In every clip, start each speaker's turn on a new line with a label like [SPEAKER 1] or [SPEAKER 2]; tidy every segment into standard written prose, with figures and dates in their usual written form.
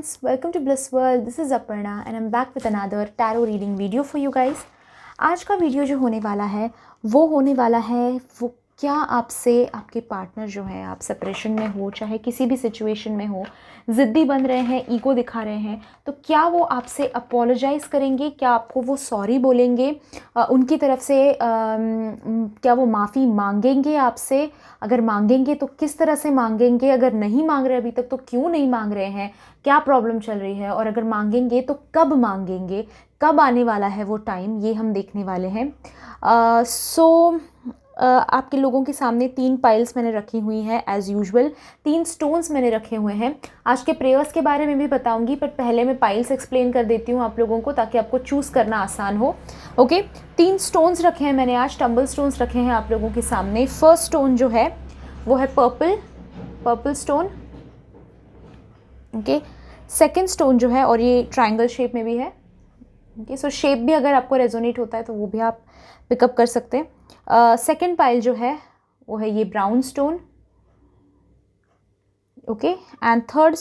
[SPEAKER 1] friends, welcome to Bliss World. This is Aparna and I'm back with another tarot reading video for you guys. आज का video जो होने वाला है वो क्या आपसे आपके पार्टनर जो है, आप सेपरेशन में हो, चाहे किसी भी सिचुएशन में हो, ज़िद्दी बन रहे हैं, ईगो दिखा रहे हैं, तो क्या वो आपसे अपोलोजाइज़ करेंगे? क्या आपको वो सॉरी बोलेंगे? उनकी तरफ से क्या वो माफ़ी मांगेंगे आपसे? अगर मांगेंगे तो किस तरह से मांगेंगे? अगर नहीं मांग रहे अभी तक तो क्यों नहीं मांग रहे हैं? क्या प्रॉब्लम चल रही है? और अगर मांगेंगे तो कब मांगेंगे? कब आने वाला है वो टाइम? ये हम देखने वाले हैं। आपके लोगों के सामने 3 पाइल्स मैंने रखी हुई हैं एज़ यूजुअल। 3 स्टोन्स मैंने रखे हुए हैं। आज के प्रेयर्स के बारे में भी बताऊंगी, पर पहले मैं पाइल्स एक्सप्लेन कर देती हूँ आप लोगों को, ताकि आपको चूज़ करना आसान हो। ओके, 3 स्टोन्स रखे हैं मैंने आज, टम्बल स्टोन्स रखे हैं आप लोगों के सामने। फर्स्ट स्टोन जो है वो है purple stone. Okay, second stone जो है, और ये ट्रायंगल शेप में भी है। ओके, सो शेप भी अगर आपको रेजोनेट होता है तो वो भी आप पिकअप कर सकते हैं। सेकेंड पाइल जो है वो है ये brown stone. Okay, and third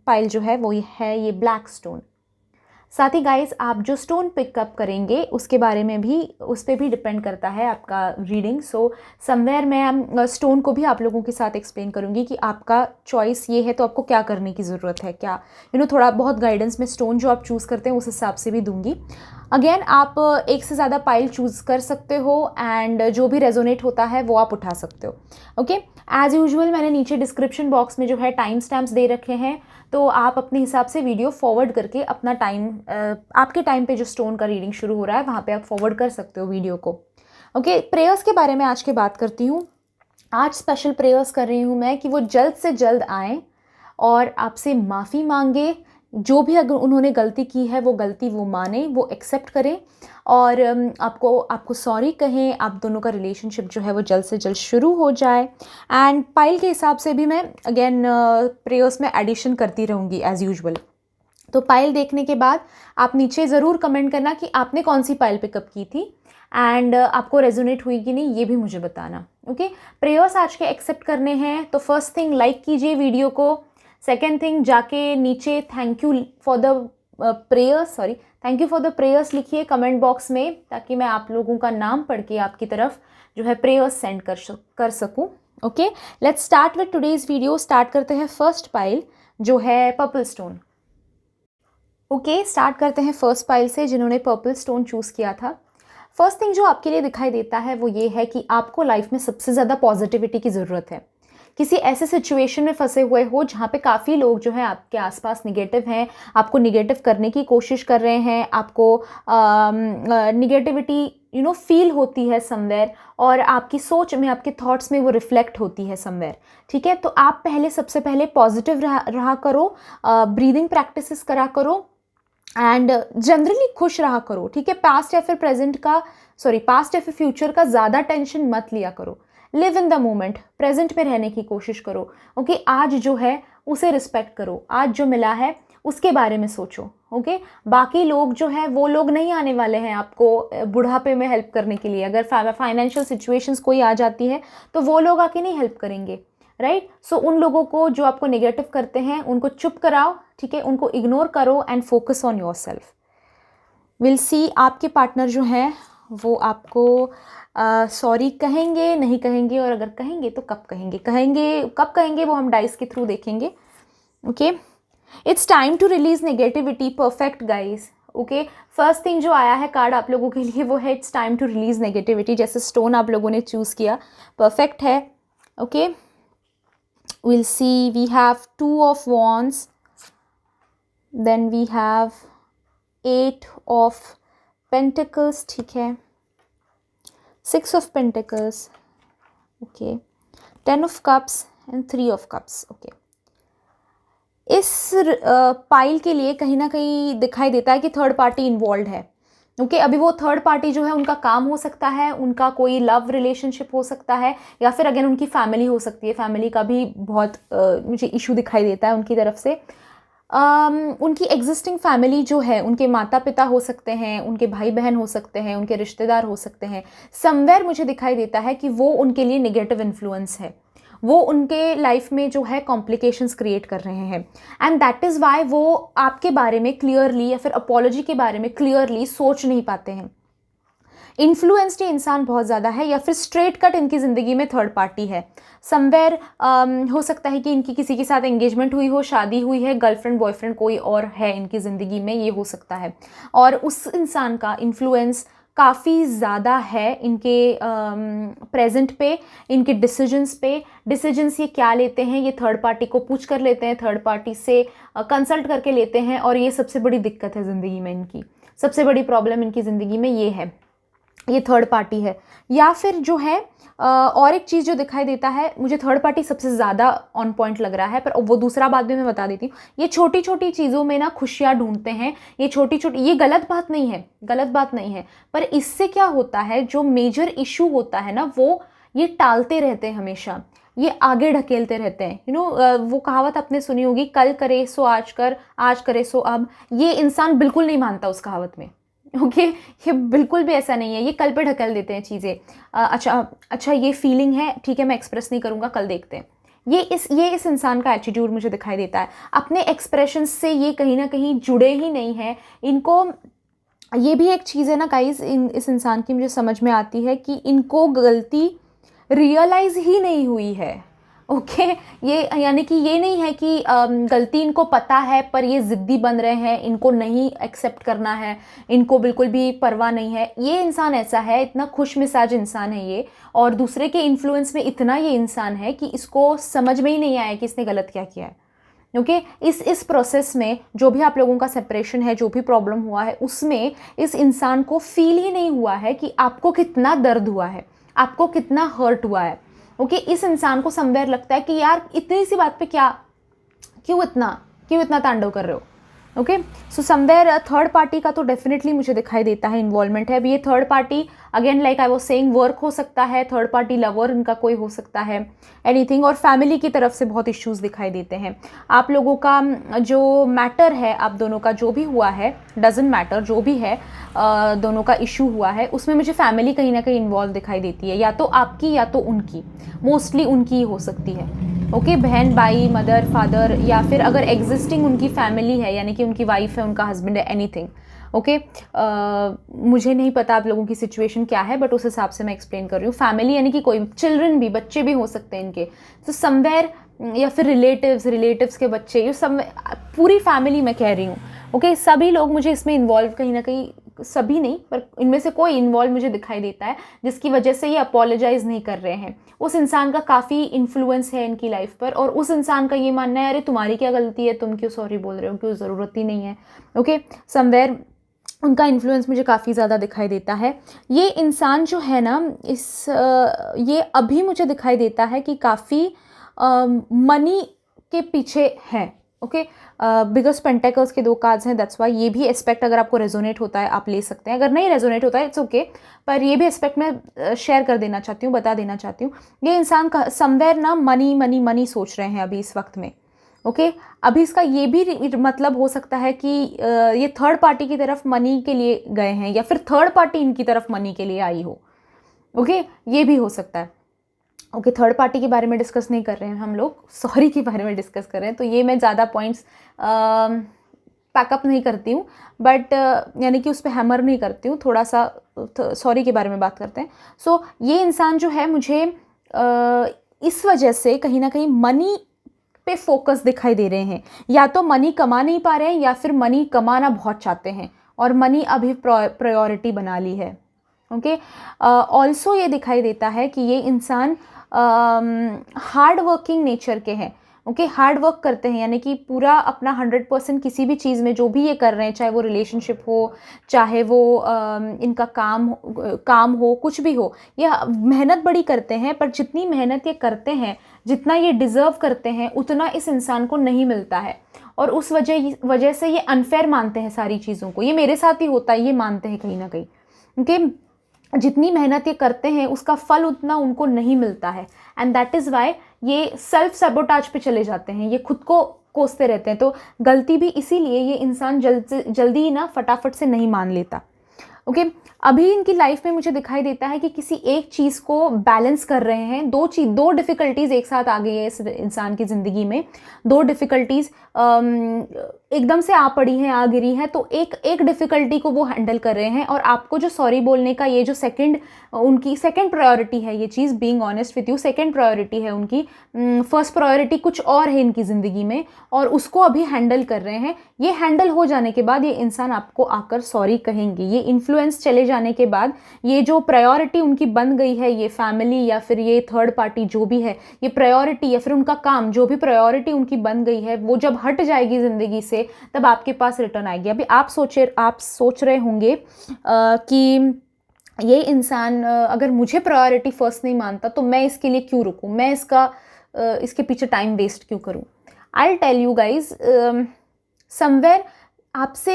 [SPEAKER 1] pile जो है वो है ये ब्लैक स्टोन। साथ ही गाइस, आप जो स्टोन पिकअप करेंगे उसके बारे में भी, उस पर भी डिपेंड करता है आपका रीडिंग। सो समवेयर मैं स्टोन को भी आप लोगों के साथ एक्सप्लेन करूंगी कि आपका चॉइस ये है तो आपको क्या करने की ज़रूरत है, क्या थोड़ा बहुत गाइडेंस में स्टोन जो आप चूज़ करते हैं उस हिसाब से भी दूंगी। अगेन, आप एक से ज़्यादा पाइल चूज़ कर सकते हो एंड जो भी रेजोनेट होता है वो आप उठा सकते हो। ओके, एज़ यूजुअल मैंने नीचे डिस्क्रिप्शन बॉक्स में जो है टाइम स्टैम्प्स दे रखे हैं, तो आप अपने हिसाब से वीडियो फॉरवर्ड करके अपना टाइम, आपके टाइम पे जो स्टोन का रीडिंग शुरू हो रहा है वहाँ पे आप फॉरवर्ड कर सकते हो वीडियो को। ओके, प्रेयर्स के बारे में आज के बात करती हूँ। आज स्पेशल प्रेयर्स कर रही हूँ मैं कि वो जल्द से जल्द आएँ और आपसे माफ़ी मांगे। जो भी अगर उन्होंने गलती की है वो गलती वो माने, वो एक्सेप्ट करें और आपको सॉरी कहें। आप दोनों का रिलेशनशिप जो है वो जल्द से जल्द शुरू हो जाए। एंड पाइल के हिसाब से भी मैं अगेन प्रेयर्स में एडिशन करती रहूँगी एज़ यूजुअल। तो पाइल देखने के बाद आप नीचे ज़रूर कमेंट करना कि आपने कौन सी पाइल पिकअप की थी एंड आपको रेजोनेट हुई कि नहीं, ये भी मुझे बताना। ओके, प्रेयर्स आज के एक्सेप्ट करने हैं तो फर्स्ट थिंग लाइक कीजिए वीडियो को। सेकेंड थिंग, जाके नीचे thank you for the prayers लिखिए कमेंट बॉक्स में, ताकि मैं आप लोगों का नाम पढ़ के आपकी तरफ जो है प्रेयर्स सेंड कर सकूं। Okay, let's start with today's video. Start करते हैं फर्स्ट पाइल जो है पर्पल स्टोन। ओके, स्टार्ट करते हैं फर्स्ट पाइल से जिन्होंने पर्पल स्टोन चूज़ किया था। फर्स्ट थिंग जो आपके लिए दिखाई देता है वो ये है कि आपको लाइफ में सबसे ज़्यादा पॉजिटिविटी की ज़रूरत है। किसी ऐसे सिचुएशन में फंसे हुए हो जहाँ पे काफ़ी लोग जो हैं आपके आसपास निगेटिव हैं, आपको निगेटिव करने की कोशिश कर रहे हैं, आपको निगेटिविटी फील होती है समवेयर, और आपकी सोच में, आपके थॉट्स में वो रिफ्लेक्ट होती है समवेयर। ठीक है, तो आप सबसे पहले पॉजिटिव रहा करो, ब्रीदिंग प्रैक्टिसेस करा करो एंड जनरली खुश रहा करो। ठीक है, पास्ट या फिर फ्यूचर का ज़्यादा टेंशन मत लिया करो। Live in the moment, present में रहने की कोशिश करो। ओके, आज जो है उसे रिस्पेक्ट करो, आज जो मिला है उसके बारे में सोचो। ओके, बाकी लोग जो है वो लोग नहीं आने वाले हैं आपको बुढ़ापे में हेल्प करने के लिए। अगर फाइनेंशियल सिचुएशंस कोई आ जाती है तो वो लोग आके नहीं हेल्प करेंगे, राइट? सो उन लोगों को जो आपको नेगेटिव करते हैं उनको चुप कराओ। ठीक है, उनको इग्नोर करो and focus on your self. Will see आपके पार्टनर जो हैं वो आपको सॉरी कहेंगे, नहीं कहेंगे, और अगर कहेंगे तो कब कहेंगे वो हम डाइस के थ्रू देखेंगे। Okay, it's time to release negativity. Perfect guys. Okay, first thing जो आया है कार्ड आप लोगों के लिए वो है it's time to release negativity. जैसे स्टोन आप लोगों ने चूज किया, परफेक्ट है। Okay, we'll see we have 2 of wands, then we have 8 of pentacles, ठीक है, 6 of pentacles, okay, 10 of cups and 3 of cups। okay, इस पाइल के लिए कहीं ना कहीं दिखाई देता है कि थर्ड पार्टी इन्वॉल्व है। ओके, अभी वो थर्ड पार्टी जो है उनका काम हो सकता है, उनका कोई लव रिलेशनशिप हो सकता है, या फिर अगेन उनकी फैमिली हो सकती है। फैमिली का भी बहुत मुझे इशू दिखाई देता है उनकी तरफ से। उनकी एग्जिस्टिंग फैमिली जो है, उनके माता पिता हो सकते हैं, उनके भाई बहन हो सकते हैं, उनके रिश्तेदार हो सकते हैं। समवेयर मुझे दिखाई देता है कि वो उनके लिए नेगेटिव इन्फ्लुएंस है। वो उनके लाइफ में जो है कॉम्प्लिकेशंस क्रिएट कर रहे हैं। एंड दैट इज़ वाई वो आपके बारे में क्लियरली या फिर अपॉलॉजी के बारे में क्लियरली सोच नहीं पाते हैं। इन्फ्लुएंस्ड ये इंसान बहुत ज़्यादा है, या फिर स्ट्रेट कट इनकी ज़िंदगी में थर्ड पार्टी है समवेयर। हो सकता है कि इनकी किसी के साथ एंगेजमेंट हुई हो, शादी हुई है, गर्लफ्रेंड बॉयफ्रेंड कोई और है इनकी ज़िंदगी में, ये हो सकता है। और उस इंसान का इन्फ्लुएंस काफ़ी ज़्यादा है इनके प्रेजेंट पे, इनके डिसीजंस पे। डिसीजंस ये क्या लेते हैं, ये थर्ड पार्टी को पूछ कर लेते हैं, थर्ड पार्टी से कंसल्ट करके लेते हैं, और ये सबसे बड़ी दिक्कत है ज़िंदगी में इनकी। सबसे बड़ी प्रॉब्लम इनकी ज़िंदगी में ये है, ये थर्ड पार्टी है। या फिर जो है और एक चीज़ जो दिखाई देता है, मुझे थर्ड पार्टी सबसे ज़्यादा ऑन पॉइंट लग रहा है, पर वो दूसरा बात भी मैं बता देती हूँ। ये छोटी छोटी चीज़ों में ना खुशियाँ ढूंढते हैं, ये छोटी छोटी, ये गलत बात नहीं है, गलत बात नहीं है, पर इससे क्या होता है, जो मेजर इशू होता है ना, वो ये टालते रहते हैं हमेशा, ये आगे ढकेलते रहते हैं। वो कहावत आपने सुनी होगी, कल करे सो आज कर, आज करे सो अब। ये इंसान बिल्कुल नहीं मानता उस कहावत में, ओके ये बिल्कुल भी ऐसा नहीं है, ये कल पे ढकेल देते हैं चीज़ें। अच्छा ये फीलिंग है, ठीक है मैं एक्सप्रेस नहीं करूँगा, कल देखते हैं। ये इस इंसान का एटीट्यूड मुझे दिखाई देता है। अपने एक्सप्रेशन से ये कहीं ना कहीं जुड़े ही नहीं हैं इनको। ये भी एक चीज़ है ना गाइस, इस इंसान की मुझे समझ में आती है कि इनको गलती रियलाइज़ ही नहीं हुई है, ओके ये यानी कि ये नहीं है कि गलती इनको पता है पर ये ज़िद्दी बन रहे हैं, इनको नहीं एक्सेप्ट करना है, इनको बिल्कुल भी परवाह नहीं है। ये इंसान ऐसा है, इतना खुश मिजाज इंसान है ये, और दूसरे के इन्फ्लुएंस में इतना ये इंसान है कि इसको समझ में ही नहीं आया कि इसने गलत क्या किया है। ओके इस प्रोसेस में जो भी आप लोगों का सेपरेशन है, जो भी प्रॉब्लम हुआ है, उसमें इस इंसान को फील ही नहीं हुआ है कि आपको कितना दर्द हुआ है, आपको कितना हर्ट हुआ है। ओके इस इंसान को समवेयर लगता है कि यार इतनी सी बात पे क्यों इतना तांडव कर रहे हो। Okay so somewhere third party का तो डेफिनेटली मुझे दिखाई देता है इन्वॉल्वमेंट है। अब ये third party again like I was saying work हो सकता है, थर्ड पार्टी लवर इनका कोई हो सकता है, एनीथिंग। और फैमिली की तरफ से बहुत इश्यूज दिखाई देते हैं। आप लोगों का जो मैटर है, आप दोनों का जो भी हुआ है, डजंट मैटर, जो भी है दोनों का इशू हुआ है, उसमें मुझे फैमिली कहीं ना कहीं इन्वॉल्व दिखाई देती है, या तो आपकी या तो उनकी, मोस्टली उनकी ही हो सकती है। ओके बहन, भाई, मदर, फादर, या फिर अगर एग्जिस्टिंग उनकी फैमिली है, यानी कि उनकी वाइफ है, उनका हस्बैंड है, एनीथिंग। ओके मुझे नहीं पता आप लोगों की सिचुएशन क्या है, बट उस हिसाब से मैं एक्सप्लेन कर रही हूँ। फैमिली यानी कि कोई चिल्ड्रन भी, बच्चे भी हो सकते हैं इनके, तो समवेयर, या फिर रिलेटिव्स के बच्चे, ये सब पूरी फैमिली मैं कह रही हूँ। ओके सभी लोग मुझे इसमें इन्वॉल्व कहीं ना कहीं, सभी नहीं पर इनमें से कोई इन्वॉल्व मुझे दिखाई देता है, जिसकी वजह से ये अपोलोजाइज नहीं कर रहे हैं। उस इंसान का काफ़ी इन्फ्लुएंस है इनकी लाइफ पर, और उस इंसान का ये मानना है अरे तुम्हारी क्या गलती है, तुम क्यों सॉरी बोल रहे हो, क्यों ज़रूरत ही नहीं है। ओके समवेयर उनका इन्फ्लुएंस मुझे काफ़ी ज़्यादा दिखाई देता है। ये इंसान जो है ना, ये अभी मुझे दिखाई देता है कि काफ़ी मनी के पीछे है। ओके बिगेस्ट पेंटेकल्स के 2 कार्ड्स हैं, दैट्स वाई ये भी एस्पेक्ट अगर आपको रेजोनेट होता है आप ले सकते हैं, अगर नहीं रेजोनेट होता है इट्स ओके, पर ये भी एस्पेक्ट मैं शेयर कर देना चाहती हूँ, बता देना चाहती हूँ। ये इंसान समवेयर ना मनी सोच रहे हैं अभी इस वक्त में। ओके अभी इसका ये भी मतलब हो सकता है कि ये थर्ड पार्टी की तरफ मनी के लिए गए हैं, या फिर थर्ड पार्टी इनकी तरफ मनी के लिए आई हो। ओके ये भी हो सकता है। ओके थर्ड पार्टी के बारे में डिस्कस नहीं कर रहे हैं हम लोग, सॉरी के बारे में डिस्कस कर रहे हैं, तो ये मैं ज़्यादा पॉइंट्स पैकअप नहीं करती हूँ, बट यानी कि उस पर हैमर नहीं करती हूँ, थोड़ा सा सॉरी के बारे में बात करते हैं। सो ये इंसान जो है मुझे इस वजह से कहीं ना कहीं मनी पे फोकस दिखाई दे रहे हैं, या तो मनी कमा नहीं पा रहे हैं, या फिर मनी कमाना बहुत चाहते हैं और मनी अभी प्रायोरिटी बना ली है। ओके ऑल्सो ये दिखाई देता है कि ये इंसान हार्ड वर्किंग नेचर के हैं। ओके हार्ड वर्क करते हैं, यानी कि पूरा अपना 100% किसी भी चीज़ में जो भी ये कर रहे हैं, चाहे वो रिलेशनशिप हो, चाहे वो इनका काम हो, कुछ भी हो, ये मेहनत बड़ी करते हैं, पर जितनी मेहनत ये करते हैं, जितना ये डिज़र्व करते हैं, उतना इस इंसान को नहीं मिलता है, और उस वजह से ये अनफेयर मानते हैं सारी चीज़ों को। ये मेरे साथ ही होता है, ये मानते हैं कहीं ना कहीं, क्योंकि जितनी मेहनत ये करते हैं उसका फल उतना उनको नहीं मिलता है, एंड दैट इज़ वाई ये सेल्फ सैबोटाज पे चले जाते हैं, ये खुद को कोसते रहते हैं। तो गलती भी इसीलिए ये इंसान जल्दी ही ना फटाफट से नहीं मान लेता। ओके अभी इनकी लाइफ में मुझे दिखाई देता है कि किसी एक चीज़ को बैलेंस कर रहे हैं। दो डिफ़िकल्टीज़ एक साथ आ गई है इस इंसान की ज़िंदगी में। दो डिफ़िकल्टीज़ एकदम से आ पड़ी हैं, आ गिरी हैं, तो एक डिफ़िकल्टी को वो हैंडल कर रहे हैं। और आपको जो सॉरी बोलने का ये जो उनकी सेकंड प्रायोरिटी है, ये चीज़ being honest with you second priority है उनकी। फर्स्ट प्रायोरिटी कुछ और है इनकी ज़िंदगी में, और उसको अभी हैंडल कर रहे हैं। ये हैंडल हो जाने के बाद ये इंसान आपको आकर सॉरी कहेंगे। ये इन्फ्लुएंस चले जाने के बाद ये जो प्रायोरिटी उनकी बन गई है, ये फैमिली या फिर ये थर्ड पार्टी जो भी है, ये प्रायोरिटी या फिर उनका काम, जो भी प्रायोरिटी उनकी बन गई है, वो जब हट जाएगी ज़िंदगी से तब आपके पास रिटर्न आएगी। अभी आप सोच रहे होंगे कि ये इंसान अगर मुझे प्रायोरिटी फर्स्ट नहीं मानता तो मैं इसके लिए क्यों रुकूं, मैं इसके पीछे टाइम वेस्ट क्यों करूं। I tell you guys, somewhere आपसे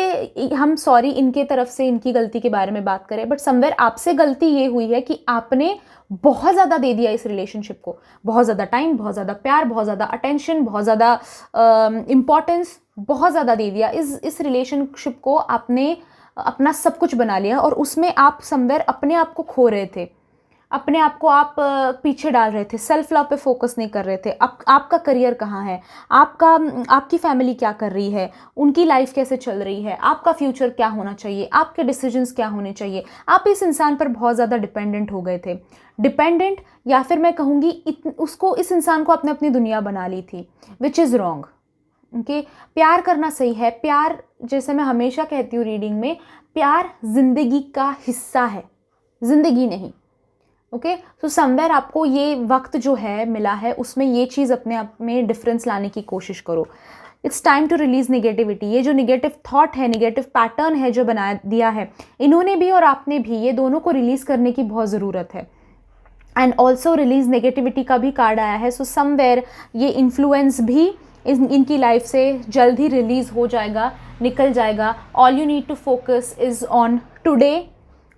[SPEAKER 1] हम सॉरी इनके तरफ से इनकी गलती के बारे में बात करें, बट समवेयर आपसे गलती ये हुई है कि आपने बहुत ज़्यादा दे दिया इस रिलेशनशिप को। बहुत ज़्यादा टाइम, बहुत ज़्यादा प्यार, बहुत ज़्यादा अटेंशन, बहुत ज़्यादा इम्पोर्टेंस बहुत ज़्यादा दे दिया इस रिलेशनशिप को। आपने अपना सब कुछ बना लिया और उसमें आप समवेयर अपने आप को खो रहे थे। अपने आप को आप पीछे डाल रहे थे, सेल्फ लव पे फोकस नहीं कर रहे थे। आपका करियर कहाँ है, आपकी फैमिली क्या कर रही है, उनकी लाइफ कैसे चल रही है, आपका फ्यूचर क्या होना चाहिए, आपके डिसीजंस क्या होने चाहिए। आप इस इंसान पर बहुत ज़्यादा डिपेंडेंट हो गए थे। डिपेंडेंट, या फिर मैं कहूँगी इस इंसान को आपने अपनी दुनिया बना ली थी, विच इज़ रॉन्ग। ओके प्यार करना सही है। प्यार, जैसे मैं हमेशा कहती हूँ रीडिंग में, प्यार जिंदगी का हिस्सा है, जिंदगी नहीं। ओके तो समवेयर आपको ये वक्त जो है मिला है, उसमें ये चीज़ अपने आप में डिफरेंस लाने की कोशिश करो। It's time to release negativity. ये जो नेगेटिव थॉट है, नेगेटिव पैटर्न है जो बना दिया है इन्होंने भी और आपने भी, ये दोनों को रिलीज करने की बहुत ज़रूरत है। एंड ऑल्सो रिलीज नेगेटिविटी का भी कार्ड आया है। सो समवेयर ये इन्फ्लुएंस भी इनकी लाइफ से जल्द ही रिलीज हो जाएगा, निकल जाएगा। All you need to focus is on today.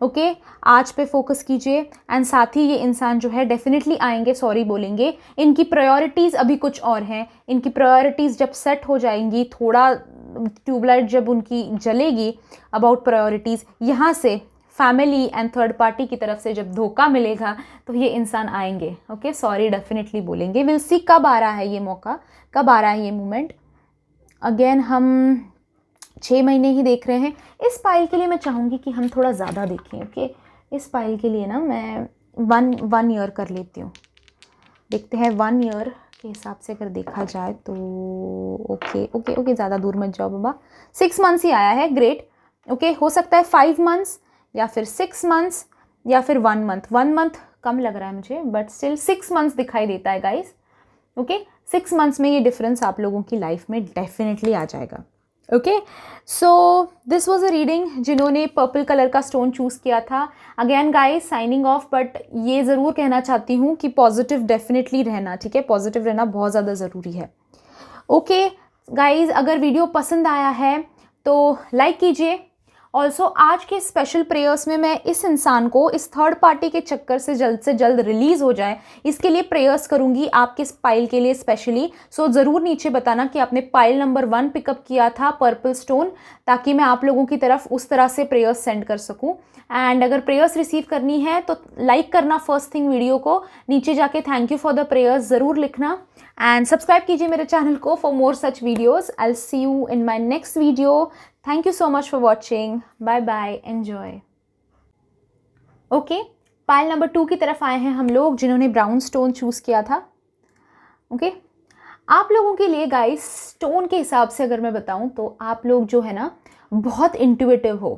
[SPEAKER 1] Okay आज पे फोकस कीजिए। एंड साथ ही ये इंसान जो है डेफिनेटली आएंगे, सॉरी बोलेंगे। इनकी प्रायोरिटीज़ अभी कुछ और हैं। इनकी प्रायोरिटीज़ जब सेट हो जाएंगी, थोड़ा ट्यूबलाइट जब उनकी जलेगी अबाउट प्रायोरिटीज़, यहाँ से फैमिली एंड थर्ड पार्टी की तरफ से जब धोखा मिलेगा तो ये इंसान आएंगे। ओके सॉरी डेफिनेटली बोलेंगे। विल सी कब आ रहा है ये मौका, कब आ रहा है ये मोमेंट। अगेन हम 6 महीने ही देख रहे हैं। इस पाइल के लिए मैं चाहूँगी कि हम थोड़ा ज़्यादा देखें। ओके इस पाइल के लिए ना मैं वन ईयर कर लेती हूँ। देखते हैं 1 ईयर के हिसाब से अगर देखा जाए तो ओके ज़्यादा दूर मत जाओ बाबा। 6 मंथ्स ही आया है, ग्रेट। ओके हो सकता है 5 मंथ्स या फिर 6 मंथ्स या फिर 1 मंथ। 1 मंथ कम लग रहा है मुझे, बट स्टिल 6 मंथ्स दिखाई देता है गाइस। ओके 6 मंथ्स में ये डिफरेंस आप लोगों की लाइफ में डेफिनेटली आ जाएगा। Okay so this was a reading जिन्होंने पर्पल कलर का स्टोन चूज़ किया था। Again guys signing off, but ये ज़रूर कहना चाहती हूँ कि पॉजिटिव डेफिनेटली रहना, ठीक है, पॉजिटिव रहना बहुत ज़्यादा ज़रूरी है। ओके गाइस अगर वीडियो पसंद आया है तो लाइक कीजिए। ऑल्सो आज के स्पेशल प्रेयर्स में मैं इस इंसान को इस थर्ड पार्टी के चक्कर से जल्द रिलीज़ हो जाए, इसके लिए प्रेयर्स करूंगी आपके पाइल के लिए स्पेशली। सो ज़रूर नीचे बताना कि आपने पाइल नंबर 1 पिकअप किया था पर्पल स्टोन, ताकि मैं आप लोगों की तरफ उस तरह से प्रेयर्स सेंड कर सकूं। एंड अगर प्रेयर्स रिसीव करनी है तो लाइक करना फर्स्ट थिंग वीडियो को, नीचे जाके thank you for the prayers ज़रूर लिखना। एंड सब्सक्राइब कीजिए मेरे चैनल को for more such videos. I will see you in my next video. Thank you so much for watching. Bye bye. Enjoy. Okay pile number 2 की तरफ आए हैं हम लोग जिन्होंने ब्राउन स्टोन चूज़ किया था। ओके आप लोगों के लिए गाइस स्टोन के हिसाब से अगर मैं बताऊं तो आप लोग जो है ना बहुत इंट्यूटिव हो।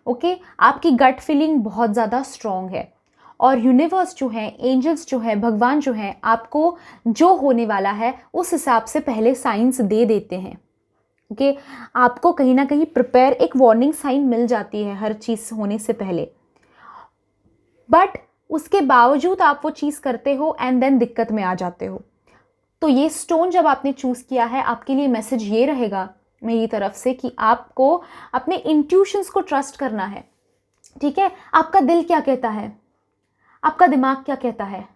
[SPEAKER 1] ओके आपकी गट फीलिंग बहुत ज़्यादा स्ट्रॉन्ग है और यूनिवर्स जो है, एंजल्स जो है, भगवान जो है, आपको जो होने वाला है उस हिसाब से पहले साइंस दे देते हैं। कि आपको कहीं ना कहीं प्रिपेयर, एक वार्निंग साइन मिल जाती है हर चीज़ होने से पहले, बट उसके बावजूद आप वो चीज़ करते हो एंड देन दिक्कत में आ जाते हो। तो ये स्टोन जब आपने चूज़ किया है, आपके लिए मैसेज ये रहेगा मेरी तरफ से कि आपको अपने इंट्यूशंस को ट्रस्ट करना है। ठीक है, आपका दिल क्या कहता है, आपका दिमाग क्या कहता है,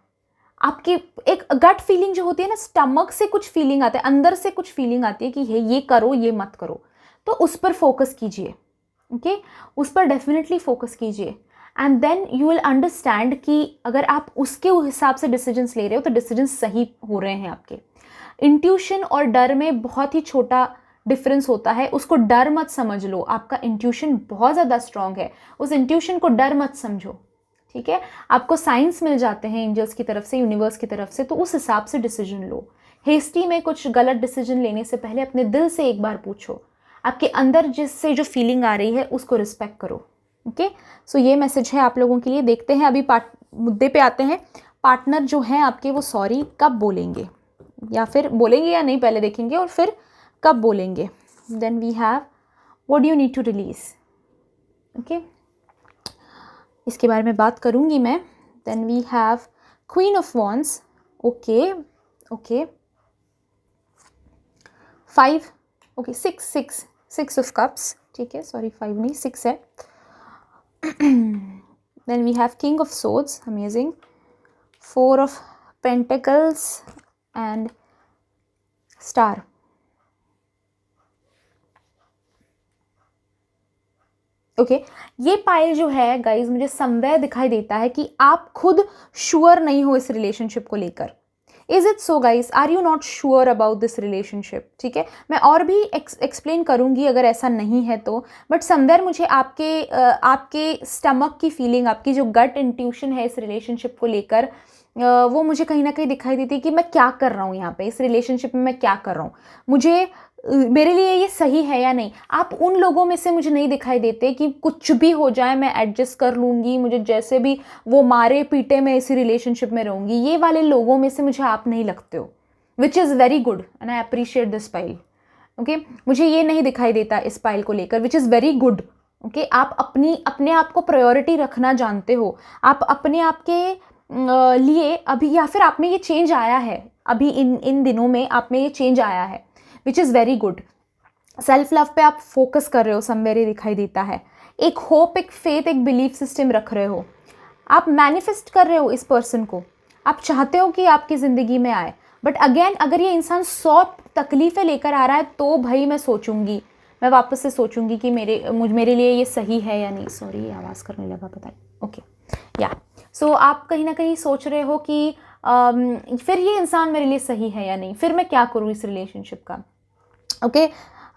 [SPEAKER 1] आपकी एक गट फीलिंग जो होती है ना, स्टमक से कुछ फीलिंग आता है, अंदर से कुछ फीलिंग आती है कि ये करो, ये मत करो, तो उस पर फोकस कीजिए। ओके उस पर डेफिनेटली फोकस कीजिए and then you will understand कि अगर आप उसके हिसाब से डिसीजंस ले रहे हो तो डिसीजंस सही हो रहे हैं आपके। इंट्यूशन और डर में बहुत ही छोटा डिफरेंस होता है, उसको डर मत समझ लो, आपका इंट्यूशन बहुत ज़्यादा स्ट्रांग है, उस इंट्यूशन को डर मत समझो, ठीक है। आपको साइंस मिल जाते हैं एंजल्स की तरफ से, यूनिवर्स की तरफ से, तो उस हिसाब से डिसीजन लो। हेस्टी में कुछ गलत डिसीजन लेने से पहले अपने दिल से एक बार पूछो, आपके अंदर जिससे जो फीलिंग आ रही है उसको रिस्पेक्ट करो। ओके सो ये मैसेज है आप लोगों के लिए। देखते हैं अभी मुद्दे पे आते हैं। पार्टनर जो हैं आपके वो सॉरी कब बोलेंगे, या फिर बोलेंगे या नहीं पहले देखेंगे, और फिर कब बोलेंगे। Then we have what do you need to release. Okay इसके बारे में बात करूंगी मैं। Then we have queen of wands. Okay okay 5 okay 6 of cups, ठीक है, सॉरी 5 नहीं 6 है। Then we have king of swords, amazing, 4 of pentacles and star. Okay ये पाइल जो है गाइज मुझे समवेयर दिखाई देता है कि आप खुद श्योर नहीं हो इस रिलेशनशिप को लेकर। Is it so guys, are you not sure about this relationship, ठीक है। मैं और भी एक्सप्लेन करूंगी अगर ऐसा नहीं है तो, बट समवेयर मुझे आपके स्टमक की फीलिंग, आपकी जो गट इंट्यूशन है इस रिलेशनशिप को लेकर, वो मुझे कहीं ना कहीं दिखाई देती है कि मैं क्या कर रहा हूँ यहाँ पे, इस रिलेशनशिप में मैं क्या कर रहा हूँ, मेरे लिए ये सही है या नहीं। आप उन लोगों में से मुझे नहीं दिखाई देते कि कुछ भी हो जाए मैं एडजस्ट कर लूँगी, मुझे जैसे भी वो मारे पीटे मैं इसी रिलेशनशिप में रहूँगी, ये वाले लोगों में से मुझे आप नहीं लगते हो, which is very good and I appreciate this pile. Okay मुझे ये नहीं दिखाई देता इस पाइल को लेकर, which is very good. Okay आप अपने आप को प्रायोरिटी रखना जानते हो, आप अपने आप के लिए अभी, या फिर आप में ये चेंज आया है अभी इन दिनों में, आप में ये चेंज आया है, which is very good. Self love पे आप फोकस कर रहे हो, समवेयर दिखाई देता है। एक होप, एक फेथ, एक बिलीफ सिस्टम रख रहे हो, आप मैनिफेस्ट कर रहे हो इस पर्सन को, आप चाहते हो कि आपकी ज़िंदगी में आए। बट अगेन अगर ये इंसान 100 तकलीफ़ें लेकर आ रहा है तो भाई मैं सोचूंगी, मैं वापस से सोचूंगी कि मेरे लिए ये सही है या नहीं। सॉरी ये आवाज़ करने लगा पता नहीं। ओके या सो आप कहीं ना कहीं सोच रहे हो कि फिर ये इंसान मेरे लिए सही है या नहीं, फिर मैं क्या करूँ इस रिलेशनशिप का। ओके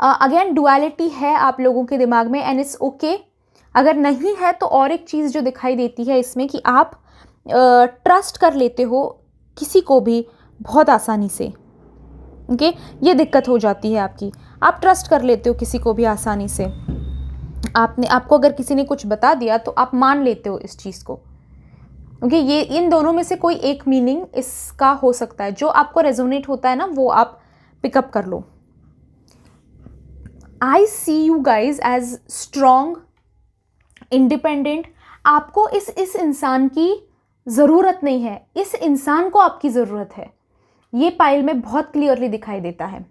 [SPEAKER 1] अगेन डुअलिटी है आप लोगों के दिमाग में एंड इट्स ओके। अगर नहीं है तो और एक चीज़ जो दिखाई देती है इसमें कि आप ट्रस्ट कर लेते हो किसी को भी बहुत आसानी से। ओके ये दिक्कत हो जाती है आपकी, आप ट्रस्ट कर लेते हो किसी को भी आसानी से। आपको अगर किसी ने कुछ बता दिया तो आप मान लेते हो इस चीज़ को। ओके ये इन दोनों में से कोई एक मीनिंग इसका हो सकता है, जो आपको रेजोनेट होता है ना वो आप पिकअप कर लो। I see you guys as strong, independent. आपको इस इंसान की ज़रूरत नहीं है, इस इंसान को आपकी ज़रूरत है। ये पाइल में बहुत क्लियरली दिखाई देता है।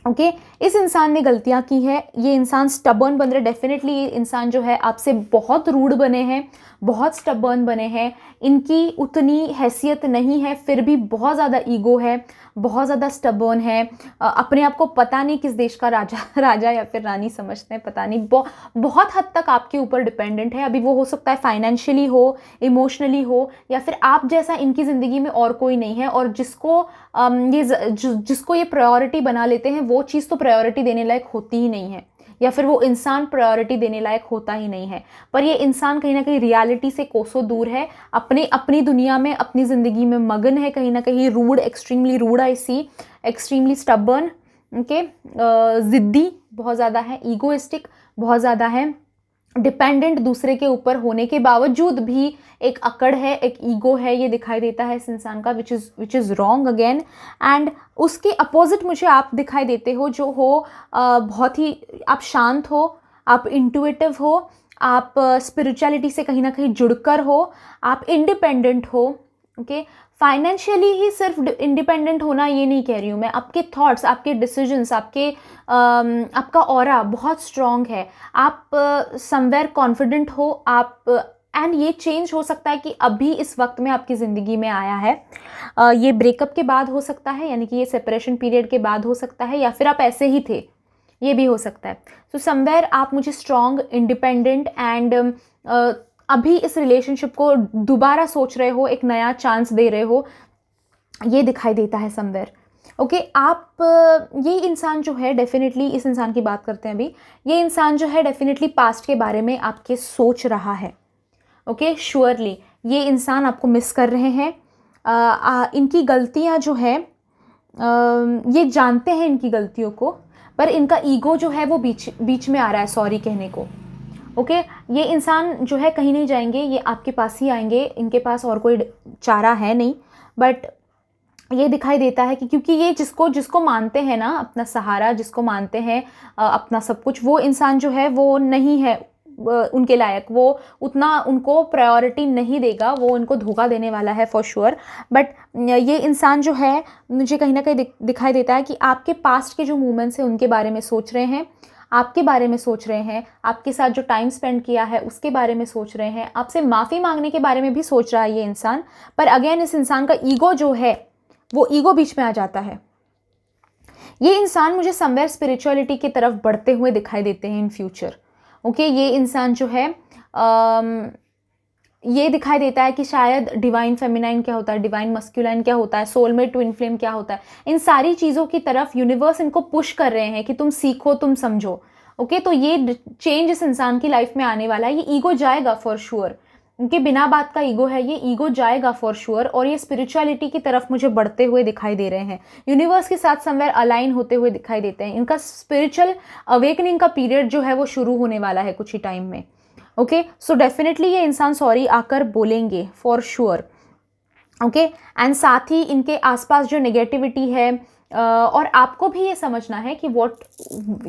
[SPEAKER 1] ओके इस इंसान ने गलतियां की है, ये इंसान स्टबर्न बन रहा है। डेफिनेटली ये इंसान जो है आपसे बहुत रूड बने हैं, बहुत स्टबर्न बने हैं, इनकी उतनी हैसियत नहीं है, फिर भी बहुत ज़्यादा ईगो है, बहुत ज़्यादा स्टबर्न है। अपने आप को पता नहीं किस देश का राजा या फिर रानी समझते हैं, पता नहीं, बहुत हद तक आपके ऊपर डिपेंडेंट है। अभी वो हो सकता है फाइनेंशियली हो, इमोशनली हो, या फिर आप जैसा इनकी ज़िंदगी में और कोई नहीं है, और जिसको ये प्रायोरिटी बना लेते हैं वो चीज़ तो प्रायोरिटी देने लायक होती ही नहीं है, या फिर वो इंसान प्रायोरिटी देने लायक होता ही नहीं है। पर ये इंसान कहीं ना कहीं रियलिटी से कोसों दूर है, अपनी दुनिया में, अपनी ज़िंदगी में मगन है, कहीं ना कहीं rude, extremely root I C, extremely stubborn, okay ज़िद्दी बहुत ज़्यादा है, ईगोइस्टिक बहुत ज़्यादा है, डिपेंडेंट दूसरे के ऊपर होने के बावजूद भी एक अकड़ है, एक ईगो है, ये दिखाई देता है इस इंसान का, which is wrong again. And उसके अपोजिट मुझे आप दिखाई देते हो, जो हो बहुत ही आप शांत हो, आप इंट्यूटिव हो, आप स्पिरिचुअलिटी से कहीं ना कहीं जुड़कर हो, आप इंडिपेंडेंट हो। ओके फाइनेंशियली ही सिर्फ इंडिपेंडेंट होना ये नहीं कह रही हूँ मैं, आपके थॉट्स, आपके डिसीजंस, आपका ऑरा बहुत स्ट्रॉन्ग है, आप समवेयर कॉन्फिडेंट हो, आप एंड ये चेंज हो सकता है कि अभी इस वक्त में आपकी ज़िंदगी में आया है। ये ब्रेकअप के बाद हो सकता है, यानी कि ये सेपरेशन पीरियड के बाद हो सकता है, या फिर आप ऐसे ही थे, ये भी हो सकता है। सो समवेयर आप मुझे स्ट्रॉन्ग, इंडिपेंडेंट एंड अभी इस रिलेशनशिप को दोबारा सोच रहे हो, एक नया चांस दे रहे हो, ये दिखाई देता है समवेयर। ओके, आप ये इंसान जो है डेफिनेटली, इस इंसान की बात करते हैं अभी, ये इंसान जो है डेफिनेटली पास्ट के बारे में आपके सोच रहा है। ओके, श्योरली ये इंसान आपको मिस कर रहे हैं। इनकी गलतियां जो है, ये जानते हैं इनकी गलतियों को, पर इनका ईगो जो है वो बीच में आ रहा है सॉरी कहने को। ओके, ये इंसान जो है कहीं नहीं जाएंगे, ये आपके पास ही आएंगे, इनके पास और कोई चारा है नहीं। बट ये दिखाई देता है कि क्योंकि ये जिसको मानते हैं ना अपना सहारा, जिसको मानते हैं अपना सब कुछ, वो इंसान जो है वो नहीं है उनके लायक, वो उतना उनको प्रायोरिटी नहीं देगा, वो उनको धोखा देने वाला है फॉर श्योर। बट ये इंसान जो है मुझे कहीं ना कहीं दिखाई देता है कि आपके पास्ट के जो मोमेंट्स हैं उनके बारे में सोच रहे हैं, आपके बारे में सोच रहे हैं, आपके साथ जो टाइम स्पेंड किया है उसके बारे में सोच रहे हैं, आपसे माफ़ी मांगने के बारे में भी सोच रहा है ये इंसान। पर अगेन इस इंसान का ईगो जो है वो ईगो बीच में आ जाता है। ये इंसान मुझे समवेयर स्पिरिचुअलिटी की तरफ बढ़ते हुए दिखाई देते हैं इन फ्यूचर। ओके, ये इंसान जो है ये दिखाई देता है कि शायद डिवाइन फेमिनाइन क्या होता है, डिवाइन मस्कुलाइन क्या होता है, सोलमेट ट्विन फ्लेम क्या होता है, इन सारी चीज़ों की तरफ यूनिवर्स इनको पुश कर रहे हैं कि तुम सीखो, तुम समझो। ओके, तो ये चेंज इस इंसान की लाइफ में आने वाला है। ये ईगो जाएगा फॉर श्योर, उनके बिना बात का ईगो है, ये ईगो जाएगा फॉर श्योर। और ये स्पिरिचुअलिटी की तरफ मुझे बढ़ते हुए दिखाई दे रहे हैं, यूनिवर्स के साथ समवेयर अलाइन होते हुए दिखाई देते हैं। इनका स्पिरिचुअल अवेकनिंग का पीरियड जो है वो शुरू होने वाला है कुछ ही टाइम में। ओके, सो डेफिनेटली ये इंसान सॉरी आकर बोलेंगे फॉर श्योर। ओके, एंड साथ ही इनके आसपास जो नेगेटिविटी है, और आपको भी ये समझना है कि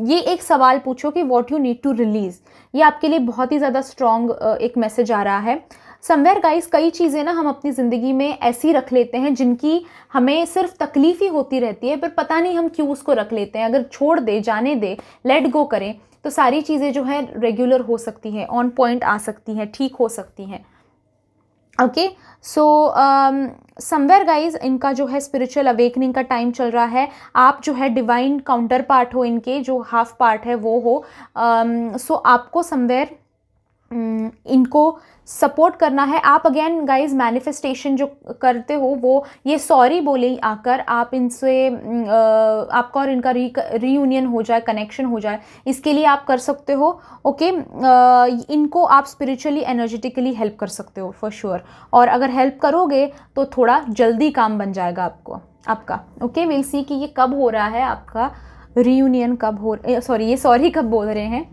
[SPEAKER 1] ये एक सवाल पूछो कि what you need to release. ये आपके लिए बहुत ही ज़्यादा स्ट्रॉन्ग एक मैसेज आ रहा है समवेयर गाइस। कई चीज़ें ना हम अपनी ज़िंदगी में ऐसी रख लेते हैं जिनकी हमें सिर्फ तकलीफ ही होती रहती है, पर पता नहीं हम क्यों उसको रख लेते हैं। अगर छोड़ दे, जाने दे, लेट गो करें, तो सारी चीज़ें जो है रेगुलर हो सकती हैं, ऑन पॉइंट आ सकती हैं, ठीक हो सकती हैं। ओके, सो समवेयर गाइज इनका जो है स्पिरिचुअल अवेकनिंग का टाइम चल रहा है। आप जो है डिवाइन काउंटर पार्ट हो, इनके जो हाफ पार्ट है वो हो। सो आपको समवेयर इनको सपोर्ट करना है। आप अगेन गाइज मैनिफेस्टेशन जो करते हो वो ये सॉरी बोले आकर, आप इनसे आपका और इनका रीयूनियन हो जाए, कनेक्शन हो जाए, इसके लिए आप कर सकते हो। ओके, इनको आप स्पिरिचुअली एनर्जेटिकली हेल्प कर सकते हो फॉर श्योर। और अगर हेल्प करोगे तो थोड़ा जल्दी काम बन जाएगा आपका। ओके, विल सी कि ये कब हो रहा है आपका रीयूनियन, कब हो, ये सॉरी कब बोल रहे हैं।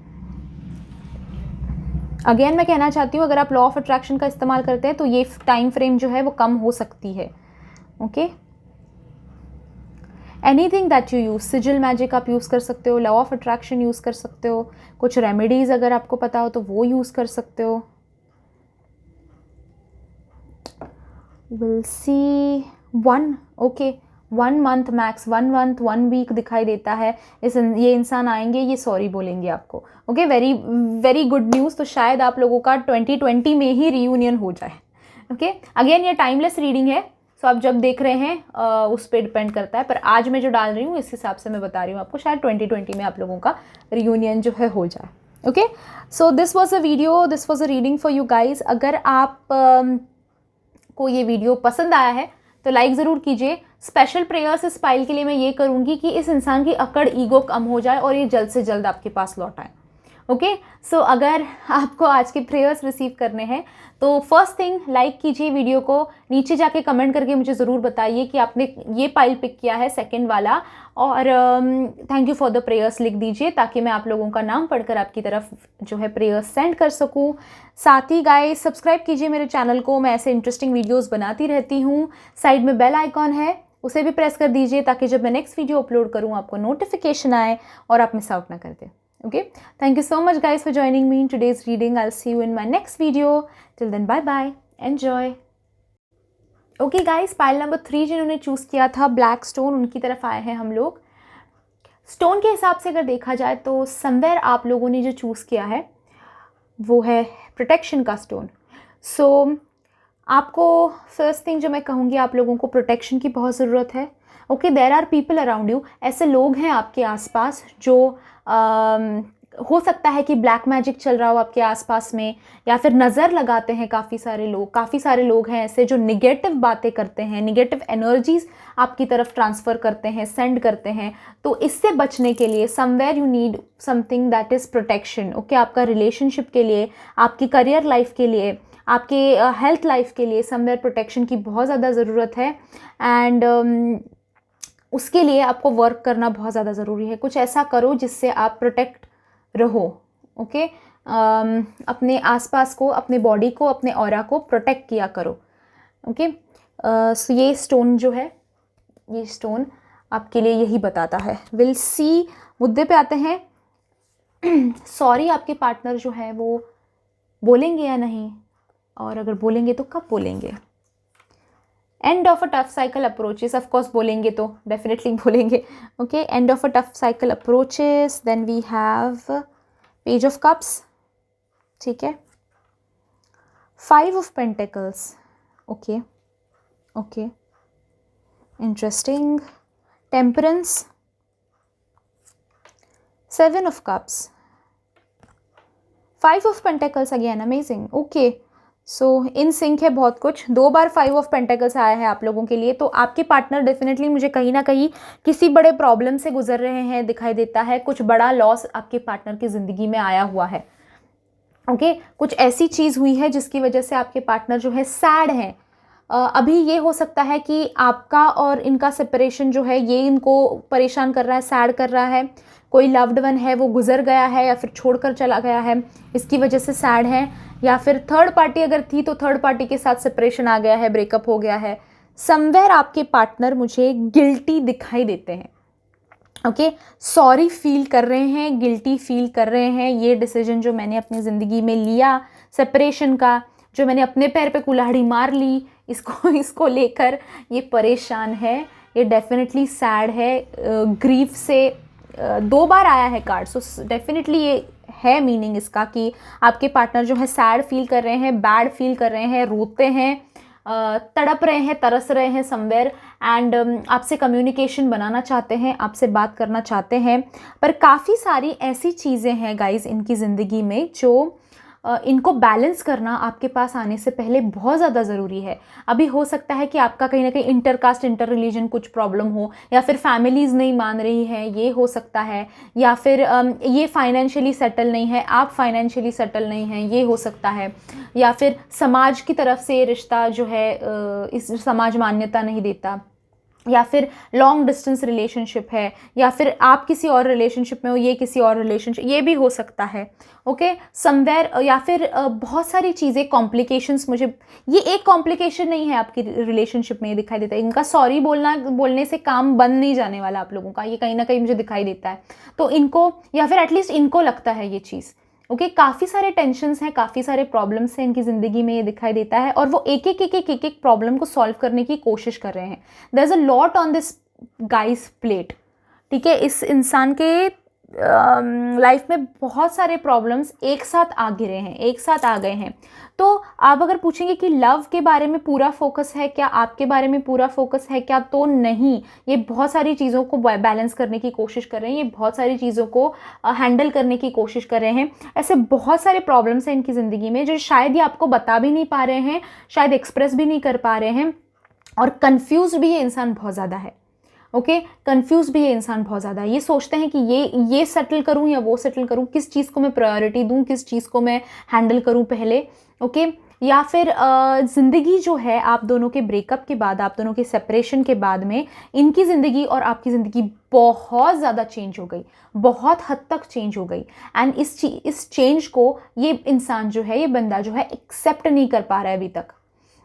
[SPEAKER 1] अगेन मैं कहना चाहती हूँ, अगर आप लॉ ऑफ अट्रैक्शन का इस्तेमाल करते हैं तो ये टाइम फ्रेम जो है वो कम हो सकती है। Okay, anything that you use, sigil magic आप यूज़ कर सकते हो, लॉ ऑफ अट्रैक्शन यूज़ कर सकते हो, कुछ रेमेडीज़ अगर आपको पता हो तो वो यूज़ कर सकते हो। Will see 1 month max, 1 month 1 week दिखाई देता है। ये इंसान आएंगे, ये सॉरी बोलेंगे आपको। Okay, very very good news. तो शायद आप लोगों का 2020 में ही रीयूनियन हो जाए। ओके, अगेन ये टाइमलेस रीडिंग है, सो आप जब देख रहे हैं उस पर डिपेंड करता है, पर आज मैं जो डाल रही हूँ इस हिसाब से मैं बता रही हूँ आपको, शायद 2020 में आप लोगों का रीयूनियन जो है हो जाए। Okay, so this was a video, this was a reading for you guys. अगर आप को ये वीडियो पसंद आया है तो लाइक ज़रूर कीजिए। स्पेशल प्रेयर्स इस फाइल के लिए मैं ये करूँगी कि इस इंसान की अकड़, ईगो कम हो जाए और ये जल्द से जल्द आपके पास लौट आए। ओके, सो अगर आपको आज के प्रेयर्स रिसीव करने हैं तो फर्स्ट थिंग लाइक कीजिए वीडियो को, नीचे जाके कमेंट करके मुझे ज़रूर बताइए कि आपने ये फाइल पिक किया है, सेकंड वाला, और thank you for the prayers लिख दीजिए ताकि मैं आप लोगों का नाम पढ़कर आपकी तरफ जो है प्रेयर्स सेंड कर सकूं। साथ ही गाइस सब्सक्राइब कीजिए मेरे चैनल को, मैं ऐसे इंटरेस्टिंग वीडियोज़ बनाती रहती हूँ। साइड में बेल आइकॉन है, उसे भी प्रेस कर दीजिए ताकि जब मैं नेक्स्ट वीडियो अपलोड करूँ आपको नोटिफिकेशन आए और आप मिस आउट ना कर दें। Okay, thank you so much guys for joining me in today's reading. I'll see you in my next video. Till then, bye bye. Enjoy. Okay guys, pile number 3 जिन्होंने choose किया था black stone, उनकी तरफ आए हैं हम लोग। Stone के हिसाब से अगर देखा जाए तो समवेयर आप लोगों ने जो चूज़ किया है वो है प्रोटेक्शन का स्टोन। सो आपको फर्स्ट थिंग जो मैं कहूँगी, आप लोगों को प्रोटेक्शन की बहुत ज़रूरत है। Okay, there are people around you, ऐसे लोग हैं आपके आसपास जो हो सकता है कि ब्लैक मैजिक चल रहा हो आपके आसपास में, या फिर नज़र लगाते हैं काफ़ी सारे लोग हैं ऐसे जो निगेटिव बातें करते हैं, निगेटिव एनर्जीज आपकी तरफ ट्रांसफ़र करते हैं, सेंड करते हैं। तो इससे बचने के लिए somewhere you need something that is protection. Okay, आपका रिलेशनशिप के लिए, आपकी करियर लाइफ के लिए, आपके हेल्थ लाइफ के लिए समवेयर प्रोटेक्शन की बहुत ज़्यादा ज़रूरत है। एंड उसके लिए आपको वर्क करना बहुत ज़्यादा ज़रूरी है। कुछ ऐसा करो जिससे आप प्रोटेक्ट रहो। ओके, अपने आसपास को, अपने बॉडी को, अपने ऑरा को प्रोटेक्ट किया करो। ओके, सो ये स्टोन जो है, ये स्टोन आपके लिए यही बताता है। विल सी, मुद्दे पे आते हैं। सॉरी आपके पार्टनर जो है वो बोलेंगे या नहीं, और अगर बोलेंगे तो कब बोलेंगे। End of a tough cycle approaches, of course बोलेंगे तो डेफिनेटली बोलेंगे। Okay, end of a tough cycle approaches, then we have page of cups, ठीक है, 5 of pentacles, okay okay, interesting, temperance, 7 of cups, 5 of pentacles again, amazing. Okay, so in sync है बहुत कुछ। 2 बार 5 of pentacles आया है आप लोगों के लिए, तो आपके पार्टनर डेफिनेटली मुझे कहीं ना कहीं किसी बड़े प्रॉब्लम से गुजर रहे हैं दिखाई देता है। कुछ बड़ा लॉस आपके पार्टनर की ज़िंदगी में आया हुआ है। ओके, कुछ ऐसी चीज़ हुई है जिसकी वजह से आपके पार्टनर जो है सैड है। अभी ये हो सकता है कि आपका और इनका सेपरेशन जो है ये इनको परेशान कर रहा है, सैड कर रहा है। कोई लव्ड वन है वो गुजर गया है या फिर छोड़कर चला गया है, इसकी वजह से सैड है। या फिर थर्ड पार्टी अगर थी तो थर्ड पार्टी के साथ सेपरेशन आ गया है, ब्रेकअप हो गया है। समवेयर आपके पार्टनर मुझे गिल्टी दिखाई देते हैं। ओके, सॉरी फील कर रहे हैं, गिल्टी फील कर रहे हैं। ये डिसीजन जो मैंने अपनी ज़िंदगी में लिया सेपरेशन का, जो मैंने अपने पैर पे कुल्हाड़ी मार ली, इसको लेकर ये परेशान है, ये डेफिनेटली सैड है। ग्रीफ से 2 बार आया है कार्ड, सो डेफिनेटली ये है मीनिंग इसका कि आपके पार्टनर जो है सैड फील कर रहे हैं, बैड फील कर रहे हैं, रोते हैं, तड़प रहे हैं, तरस रहे हैं समवेयर। एंड आपसे कम्युनिकेशन बनाना चाहते हैं, आपसे बात करना चाहते हैं। पर काफ़ी सारी ऐसी चीज़ें हैं गाइज इनकी ज़िंदगी में जो इनको बैलेंस करना आपके पास आने से पहले बहुत ज़्यादा ज़रूरी है। अभी हो सकता है कि आपका कहीं ना कहीं इंटरकास्ट, इंटर रिलीजन कुछ प्रॉब्लम हो, या फिर फैमिलीज़ नहीं मान रही हैं, ये हो सकता है। या फिर ये फाइनेंशियली सेटल नहीं है, आप फाइनेंशियली सेटल नहीं हैं, ये हो सकता है। या फिर समाज की तरफ से रिश्ता जो है इस समाज मान्यता नहीं देता, या फिर लॉन्ग डिस्टेंस रिलेशनशिप है, या फिर आप किसी और रिलेशनशिप में हो, ये किसी और रिलेशनशिप, ये भी हो सकता है। ओके, समवेयर, या फिर बहुत सारी चीज़ें, कॉम्प्लिकेशंस। मुझे ये एक कॉम्प्लिकेशन नहीं है आपकी रिलेशनशिप में, ये दिखाई देता है। इनका सॉरी बोलने से काम बन नहीं जाने वाला आप लोगों का, ये कहीं ना कहीं मुझे दिखाई देता है। तो इनको, या फिर एटलीस्ट इनको लगता है ये चीज़। ओके, काफ़ी सारे टेंशन्स हैं, काफ़ी सारे प्रॉब्लम्स हैं इनकी ज़िंदगी में, ये दिखाई देता है। और वो एक एक प्रॉब्लम को सॉल्व करने की कोशिश कर रहे हैं। There is a lot on this guys plate, ठीक है। इस इंसान के लाइफ में बहुत सारे प्रॉब्लम्स एक साथ आ गिरे हैं, एक साथ आ गए हैं। तो आप अगर पूछेंगे कि लव के बारे में पूरा फोकस है क्या, आपके बारे में पूरा फोकस है क्या, तो नहीं। ये बहुत सारी चीज़ों को बैलेंस करने की कोशिश कर रहे हैं, ये बहुत सारी चीज़ों को हैंडल करने की कोशिश कर रहे हैं। ऐसे बहुत सारे प्रॉब्लम्स हैं इनकी ज़िंदगी में जो शायद ये आपको बता भी नहीं पा रहे हैं, शायद एक्सप्रेस भी नहीं कर पा रहे हैं। और कन्फ्यूज भी ये इंसान बहुत ज़्यादा है। ओके, कंफ्यूज भी ये इंसान बहुत ज़्यादा है। ये सोचते हैं कि ये सेटल करूं या वो सेटल करूं, किस चीज़ को मैं प्रायोरिटी दूं, किस चीज़ को मैं हैंडल करूं पहले। ओके, या फिर ज़िंदगी जो है आप दोनों के ब्रेकअप के बाद, आप दोनों के सेपरेशन के बाद में इनकी ज़िंदगी और आपकी ज़िंदगी बहुत ज़्यादा चेंज हो गई, बहुत हद तक चेंज हो गई। एंड इस चेंज को ये इंसान जो है, ये बंदा जो है, एक्सेप्ट नहीं कर पा रहा है अभी तक।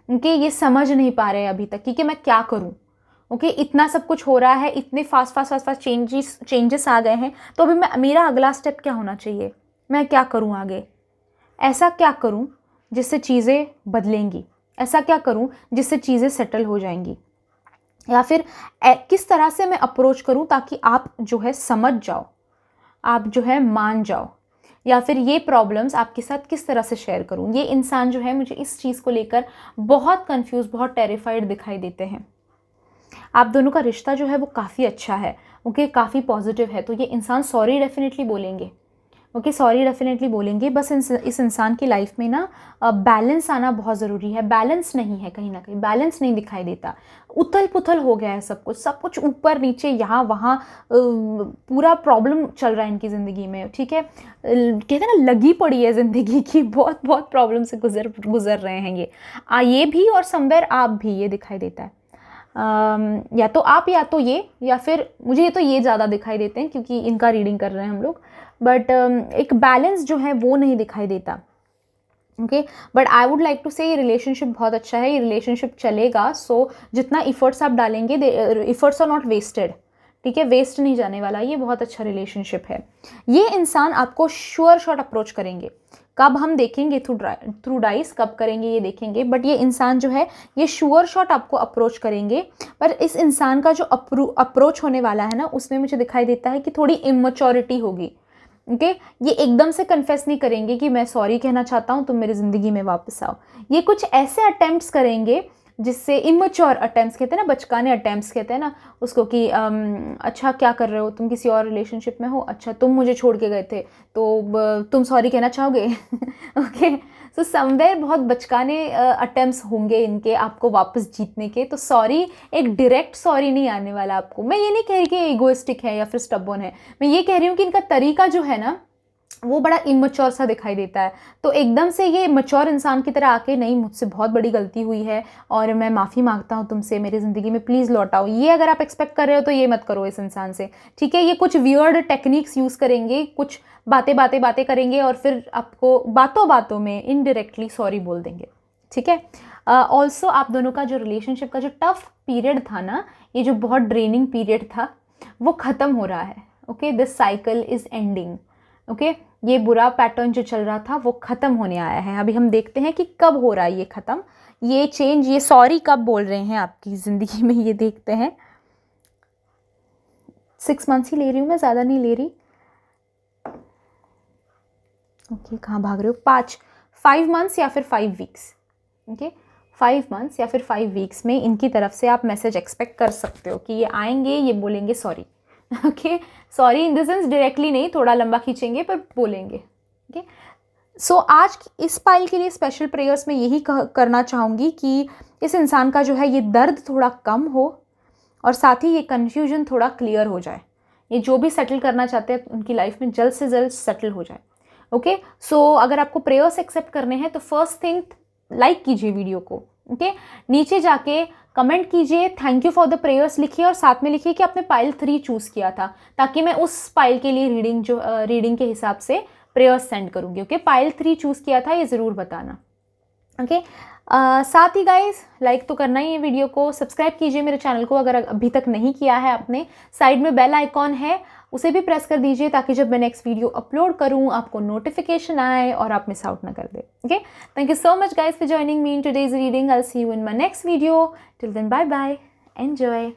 [SPEAKER 1] ओके, ये समझ नहीं पा रहे हैं अभी तक कि मैं क्या करूं। ओके, इतना सब कुछ हो रहा है, इतने फास्ट चेंजेस आ गए हैं, तो अभी मेरा अगला स्टेप क्या होना चाहिए, मैं क्या करूं आगे, ऐसा क्या करूं जिससे चीज़ें बदलेंगी, ऐसा क्या करूं जिससे चीज़ें सेटल हो जाएंगी, या फिर किस तरह से मैं अप्रोच करूं ताकि आप जो है समझ जाओ, आप जो है मान जाओ, या फिर ये प्रॉब्लम्स आपके साथ किस तरह से शेयर करूं। ये इंसान जो है मुझे इस चीज़ को लेकर बहुत कंफ्यूज, बहुत टेरिफाइड दिखाई देते हैं। आप दोनों का रिश्ता जो है वो काफ़ी अच्छा है, ओके, काफ़ी पॉजिटिव है। तो ये इंसान सॉरी डेफिनेटली बोलेंगे, ओके, सॉरी डेफिनेटली बोलेंगे। बस इस इंसान की लाइफ में ना बैलेंस आना बहुत ज़रूरी है। बैलेंस नहीं है, कहीं ना कहीं बैलेंस नहीं दिखाई देता, उथल पुथल हो गया है सब कुछ ऊपर नीचे यहाँ वहाँ, पूरा प्रॉब्लम चल रहा है इनकी ज़िंदगी में, ठीक है। कहते हैं ना, लगी पड़ी है ज़िंदगी की, बहुत बहुत प्रॉब्लम से गुजर रहे हैं ये भी, और समवेयर आप भी, ये दिखाई देता है। या तो आप, या तो ये, या फिर मुझे तो ये ज़्यादा दिखाई देते हैं क्योंकि इनका रीडिंग कर रहे हैं हम लोग। बट एक बैलेंस जो है वो नहीं दिखाई देता, okay. But I would like to say ये रिलेशनशिप बहुत अच्छा है, ये रिलेशनशिप चलेगा। सो जितना इफ़र्ट्स आप डालेंगे, इफ़र्ट्स आर नॉट वेस्टेड, ठीक है, वेस्ट नहीं जाने वाला, ये बहुत अच्छा रिलेशनशिप है। ये इंसान आपको श्योर शॉट अप्रोच करेंगे, कब हम देखेंगे थ्रू डाइस, कब करेंगे ये देखेंगे, बट ये इंसान जो है ये श्योर शॉट आपको अप्रोच करेंगे। पर इस इंसान का जो अप्रोच होने वाला है ना, उसमें मुझे दिखाई देता है कि थोड़ी इमेच्योरिटी होगी, ओके। ये एकदम से कन्फेस नहीं करेंगे कि मैं सॉरी कहना चाहता हूँ, तुम मेरी ज़िंदगी में वापस आओ। ये कुछ ऐसे अटेम्प्ट्स करेंगे जिससे, इमेच्योर अटेम्प्ट्स कहते हैं ना, बचकाने अटेम्प्ट्स कहते हैं ना उसको, कि अच्छा क्या कर रहे हो तुम, किसी और रिलेशनशिप में हो, अच्छा तुम मुझे छोड़ के गए थे तो तुम सॉरी कहना चाहोगे ओके। सो समवेयर बहुत बचकाने अटेम्प्ट्स होंगे इनके आपको वापस जीतने के। तो सॉरी, एक डायरेक्ट सॉरी नहीं आने वाला आपको। मैं ये नहीं कह रही कि इगोइस्टिक है या फिर स्टबर्न है, मैं ये कह रही हूँ कि इनका तरीका जो है ना वो बड़ा इमेच्योर सा दिखाई देता है। तो एकदम से ये मैच्योर इंसान की तरह आके, नहीं मुझसे बहुत बड़ी गलती हुई है और मैं माफ़ी मांगता हूँ तुमसे, मेरी ज़िंदगी में प्लीज़ लौट आओ, ये अगर आप एक्सपेक्ट कर रहे हो तो ये मत करो इस इंसान से, ठीक है। ये कुछ वियर्ड टेक्निक्स यूज़ करेंगे, कुछ बातें करेंगे और फिर आपको बातों बातों में इनडायरेक्टली सॉरी बोल देंगे, ठीक है। ऑल्सो आप दोनों का जो रिलेशनशिप का जो टफ पीरियड था ना, ये जो बहुत ड्रेनिंग पीरियड था, वो ख़त्म हो रहा है, okay. This cycle is ending, okay. ये बुरा पैटर्न जो चल रहा था वो ख़त्म होने आया है। अभी हम देखते हैं कि कब हो रहा है ये ख़त्म, ये चेंज, ये सॉरी कब बोल रहे हैं आपकी ज़िंदगी में, ये देखते हैं। 6 मंथ्स ही ले रही हूँ मैं, ज़्यादा नहीं ले रही, ओके। कहाँ भाग रहे हो, 5 मंथ्स या फिर 5 वीक्स, ओके। 5 मंथ्स या फिर 5 वीक्स में इनकी तरफ से आप मैसेज एक्सपेक्ट कर सकते हो कि ये आएंगे, ये बोलेंगे sorry, okay. Sorry in the sense directly नहीं, थोड़ा लंबा खींचेंगे पर बोलेंगे, ओके। सो आज इस पाइल के लिए स्पेशल प्रेयर्स में यही करना चाहूँगी कि इस इंसान का जो है ये दर्द थोड़ा कम हो और साथ ही ये कन्फ्यूजन थोड़ा क्लियर हो जाए। ये जो भी सेटल करना चाहते हैं उनकी लाइफ में जल्द से जल्द सेटल हो जाए, ओके। सो अगर आपको प्रेयर्स एक्सेप्ट करने हैं तो फर्स्ट थिंग, लाइक कीजिए वीडियो को, ओके। नीचे जाके कमेंट कीजिए, thank you for the prayers लिखिए और साथ में लिखिए कि आपने पाइल 3 चूज़ किया था, ताकि मैं उस पाइल के लिए रीडिंग के हिसाब से प्रेयर्स सेंड करूँगी, ओके। पाइल 3 चूज़ किया था ये ज़रूर बताना, ओके। साथ ही गाइज लाइक तो करना ही है वीडियो को, सब्सक्राइब कीजिए मेरे चैनल को अगर अभी तक नहीं किया है आपने। साइड में बेल आइकॉन है, उसे भी प्रेस कर दीजिए ताकि जब मैं नेक्स्ट वीडियो अपलोड करूं आपको नोटिफिकेशन आए और आप मिस आउट ना कर दे, okay. Thank you so much guys for joining me in today's reading. I will see you in my next video. Till then bye bye, enjoy.